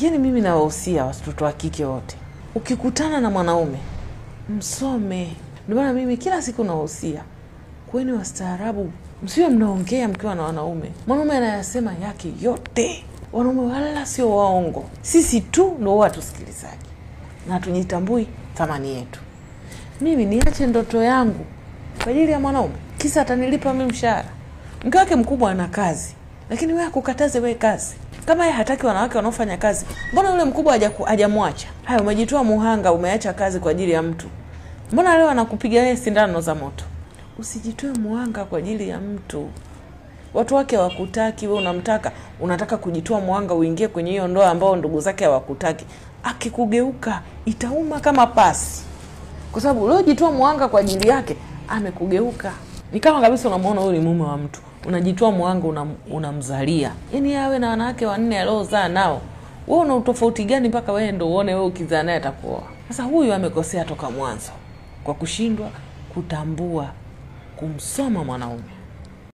Yaani mimi nawahusia watoto wa kike wote, ukikutana na mwanaume msome. Ndio maana mimi kila siku nawahusia, kweni wastaarabu, msiwe mnaongea mkiwa na wanaume. Mwanaume anayasema yake yote. Wanaume wala sio waongo. Sisi tu ndio watu sikilizaji na tujitambui thamani yetu. Mimi niache ndoto yangu kwa ajili ya mwanaume, kisa atanilipa mimi mshahara? Mke wake mkubwa ana kazi, lakini wewe akukataze wewe kazi. Kama yeye hataki wanawake wanaofanya kazi, mbona yule mkubwa hajamwacha? Hayo umejitoa muhanga, umeacha kazi kwa ajili ya mtu. Mbona leo anakupiga wewe sindano za moto? Usijitoe muhanga kwa ajili ya mtu. Watu wake hawakutaki, wewe unamtaka, unataka kujitoa muhanga uingie kwenye hiyo ndoa ambao ndugu zake hawakutaki. Akikugeuka itauma kama pasi. Kwa sababu leo jitoa muhanga kwa ajili yake, amekugeuka. Ni kama kabisa unamuona huyu ni mume wa mtu, unajitoa muhanga unamzalia. Yaani awe na wanawake 4 aliozaa nao. Wewe una utofauti gani mpaka wewe ndio uone wewe ukizaa naye atakuoa? Sasa huyu amekosea toka mwanzo kwa kushindwa kutambua kumsoma mwanaume.